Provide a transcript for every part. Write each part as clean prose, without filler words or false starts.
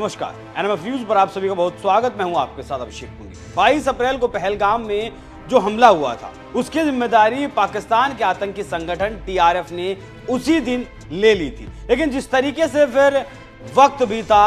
नमस्कार, NMF news पर आप सभी का बहुत स्वागत। मैं हूं आपके साथ अभिषेक पुंगी। 22 अप्रैल को पहलगाम में जो हमला हुआ था उसकी जिम्मेदारी पाकिस्तान के आतंकी संगठन टीआरएफ ने उसी दिन ले ली थी। लेकिन जिस तरीके से फिर वक्त बीता,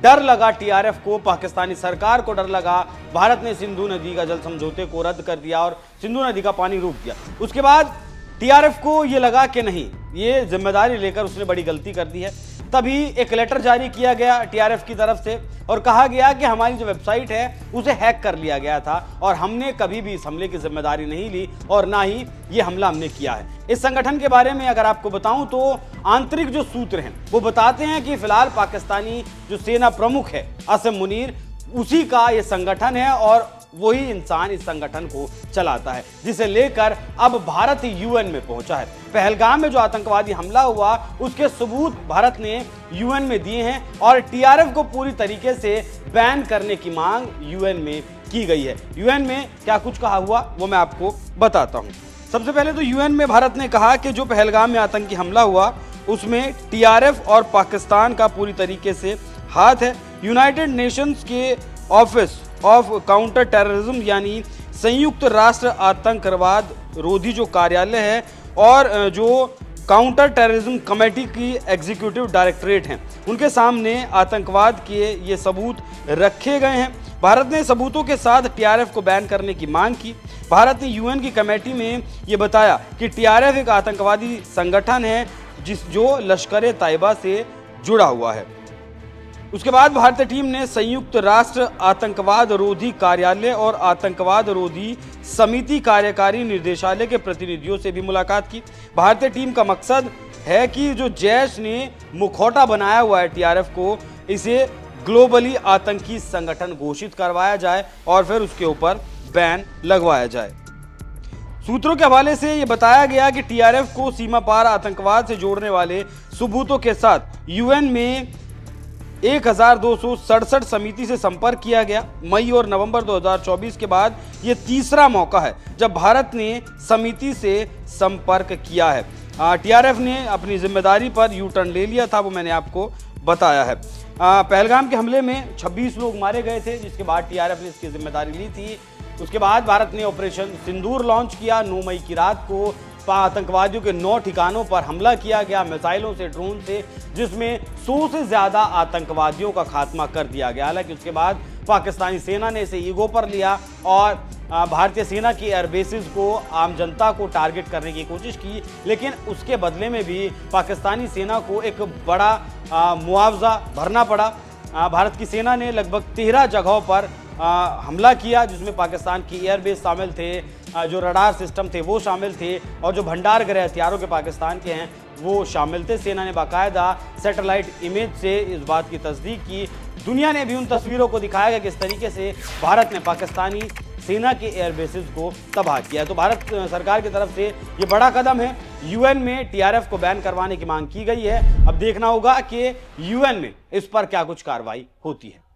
डर लगा टीआरएफ को, पाकिस्तानी सरकार को डर लगा, भारत ने सिंधु नदी का जल समझौते को रद्द कर दिया और सिंधु नदी का पानी रोक दिया। उसके बाद टीआरएफ को यह लगा कि नहीं, ये जिम्मेदारी लेकर उसने बड़ी गलती कर दी है। तभी एक लेटर जारी किया गया टीआरएफ की तरफ से और कहा गया कि हमारी जो वेबसाइट है उसे हैक कर लिया गया था और हमने कभी भी इस हमले की जिम्मेदारी नहीं ली और ना ही ये हमला हमने किया है। इस संगठन के बारे में अगर आपको बताऊं तो आंतरिक जो सूत्र हैं वो बताते हैं कि फिलहाल पाकिस्तानी जो सेना प्रमुख है असम मुनीर, उसी का ये संगठन है और वही इंसान इस संगठन को चलाता है, जिसे लेकर अब भारत यूएन में पहुंचा है। पहलगाम में जो आतंकवादी हमला हुआ उसके सबूत भारत ने यूएन में दिए हैं और टीआरएफ को पूरी तरीके से बैन करने की मांग यूएन में की गई है। यूएन में क्या कुछ कहा हुआ वो मैं आपको बताता हूं। सबसे पहले तो यूएन में भारत ने कहा कि जो पहलगाम में आतंकी हमला हुआ उसमें टीआरएफ और पाकिस्तान का पूरी तरीके से हाथ है। यूनाइटेड नेशंस के ऑफिस ऑफ काउंटर टेररिज्म यानी संयुक्त राष्ट्र आतंकवाद रोधी जो कार्यालय है और जो काउंटर टेररिज्म कमेटी की एग्जीक्यूटिव डायरेक्टरेट हैं, उनके सामने आतंकवाद के ये सबूत रखे गए हैं। भारत ने सबूतों के साथ टीआरएफ को बैन करने की मांग की। भारत ने यूएन की कमेटी में ये बताया कि टीआरएफ एक आतंकवादी संगठन है जो लश्कर तैयबा से जुड़ा हुआ है। उसके बाद भारतीय टीम ने संयुक्त राष्ट्र आतंकवाद रोधी कार्यालय और आतंकवाद रोधी समिति कार्यकारी निर्देशालय के प्रतिनिधियों से भी मुलाकात की। भारतीय टीम का मकसद है कि जो जैश ने मुखौटा बनाया हुआ है टीआरएफ को, इसे ग्लोबली आतंकी संगठन घोषित करवाया जाए और फिर उसके ऊपर बैन लगवाया जाए। सूत्रों के हवाले से यह बताया गया कि टीआरएफ को सीमा पार आतंकवाद से जोड़ने वाले सबूतों के साथ यूएन में 1267 समिति से संपर्क किया गया। मई और नवंबर 2024 के बाद यह तीसरा मौका है जब भारत ने समिति से संपर्क किया है। टीआरएफ ने अपनी जिम्मेदारी पर यू टर्न ले लिया था, वो मैंने आपको बताया है। पहलगाम के हमले में 26 लोग मारे गए थे, जिसके बाद टीआरएफ ने इसकी जिम्मेदारी ली थी। उसके बाद भारत ने ऑपरेशन सिंदूर लॉन्च किया। 9 मई की रात को आतंकवादियों के 9 ठिकानों पर हमला किया गया, मिसाइलों से, ड्रोन से, जिसमें 100 से ज्यादा आतंकवादियों का खात्मा कर दिया गया। हालांकि उसके बाद पाकिस्तानी सेना ने इसे ईगो पर लिया और भारतीय सेना की एयरबेसेस को, आम जनता को टारगेट करने की कोशिश की, लेकिन उसके बदले में भी पाकिस्तानी सेना को एक बड़ा मुआवजा भरना पड़ा। भारत की सेना ने लगभग 13 जगहों पर हमला किया, जिसमें पाकिस्तान की एयरबेस शामिल थे, जो रडार सिस्टम थे वो शामिल थे और जो भंडार गृह हथियारों के पाकिस्तान के हैं वो शामिल थे। सेना ने बाकायदा सैटेलाइट इमेज से इस बात की तस्दीक की। दुनिया ने भी उन तस्वीरों को दिखाया गया किस तरीके से भारत ने पाकिस्तानी सेना के एयरबेसेस को तबाह किया। तो भारत सरकार की तरफ से ये बड़ा कदम है। यूएन में टीआरएफ को बैन करवाने की मांग की गई है। अब देखना होगा कि यूएन में इस पर क्या कुछ कार्रवाई होती है।